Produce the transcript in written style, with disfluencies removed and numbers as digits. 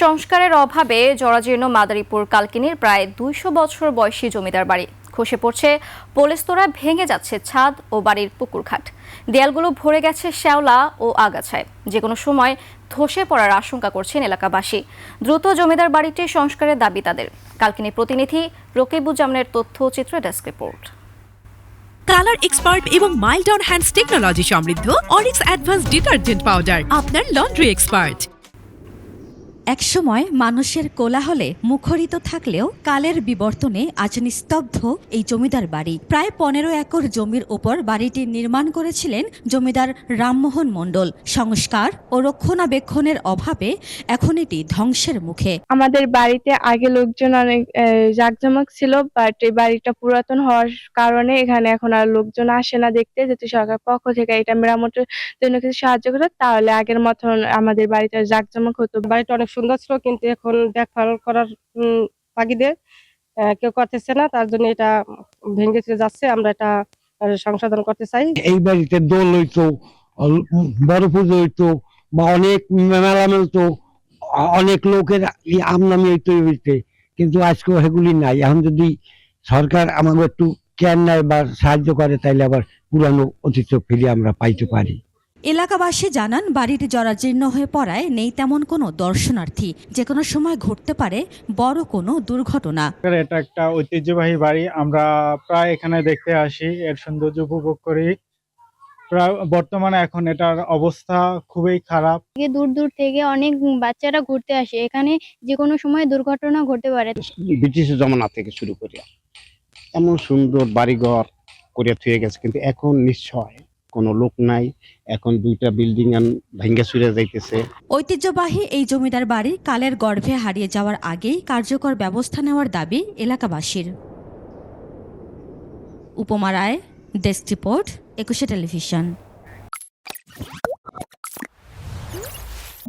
সংস্কারের অভাবে জরাজীর্ণ মাদারীপুর কালকিনির প্রায় ২০০ বছর বয়সী জমিদার বাড়ি খসে পড়ছে, পোলেস্তরা ভেঙে যাচ্ছে ছাদ ও বাড়ির পুকুরঘাট, দেয়ালগুলো ভরে গেছে শ্যাওলা ও আগাছায়। যে কোনো সময় ধসে পড়ার আশঙ্কা করছেন এলাকাবাসী। দ্রুত জমিদার বাড়িটি সংস্কারের দাবি তাদের। কালকিনির প্রতিনিধি রকিবুজ্জামানের তথ্যচিত্র ডেস্ক রিপোর্ট। কালার এক্সপার্ট এবং মাইল্ড অন হ্যান্ডস টেকনোলজি সমৃদ্ধ অরিক্স অ্যাডভান্স ডিটারজেন্ট পাউডার আপনার লন্ড্রি এক্সপার্ট। একসময় মানুষের কোলাহলে মুখরিত থাকলেও কালের বিবর্তনে আজ নিস্তব্ধ এই জমিদার বাড়ি। প্রায় ১৫ একর জমির উপর বাড়িটি নির্মাণ করেছিলেন জমিদার রামমোহন মণ্ডল। সংস্কার ও রক্ষণাবেক্ষণের অভাবে এখন এটি ধ্বংসের মুখে। আমাদের বাড়িতে আগে লোকজন অনেক জাঁকজমক ছিল, বাট এই বাড়িটা পুরাতন হওয়ার কারণে এখানে এখন আর লোকজন আসে না দেখতে। যদি সরকার পক্ষ থেকে এটা মেরামতের জন্য কিছু সাহায্য করতো তাহলে আগের মতন আমাদের বাড়িটা জাঁকজমক হতো। বাড়িটা অনেক সুন্দর ছিল, কিন্তু এখন দেখভাল করার তাগিদে কেউ করতেছে না, তার জন্য এটা ভেঙে যাচ্ছে। আমরা এটা সংশোধন করতে চাই। এই বাড়িতে দোল হইতো, বড় পুজো হইতো, বা অনেক মেলা মেলতো, অনেক লোকের আমনামি হইতো এই বাড়িতে, কিন্তু আজকে সেগুলি নাই। এখন যদি সরকার আমাকে একটু কেয়ার নেয় বা সাহায্য করে তাইলে আবার পুরানো অতীত ফিরে আমরা পাইতে পারি। এলাকাবাসী জানান, বাড়িটি জরাজীর্ণ হয়ে পড়ায় নেই তেমন কোনো দর্শনার্থী। যে কোনো সময় ঘটতে পারে বড় কোনো দুর্ঘটনা। এটা একটা ঐতিহ্যবাহী বাড়ি, আমরা প্রায় এখানে দেখতে আসি, এর সৌন্দর্য উপভোগ করি। বর্তমানে এখন এটার অবস্থা খুবই খারাপ। দূর দূর থেকে অনেক বাচ্চারা ঘুরতে আসে, এখানে যে কোনো সময় দুর্ঘটনা ঘটতে পারে। ব্রিটিশ জমানা থেকে শুরু করে এমন সুন্দর বাড়িঘর করে থুয়ে গেছে, কিন্তু এখন নিশ্চয় কোনো লোক নাই। এখন দুইটা বিল্ডিং ভেঙে চুরে যাইতেছে। ঐতিহ্যবাহী এই জমিদার বাড়ি কালের গর্ভে হারিয়ে যাওয়ার আগেই কার্যকর ব্যবস্থা নেওয়ার দাবি এলাকাবাসীর। উপমা রায়, ডেস্ক রিপোর্ট, ২১ টেলিভিশন।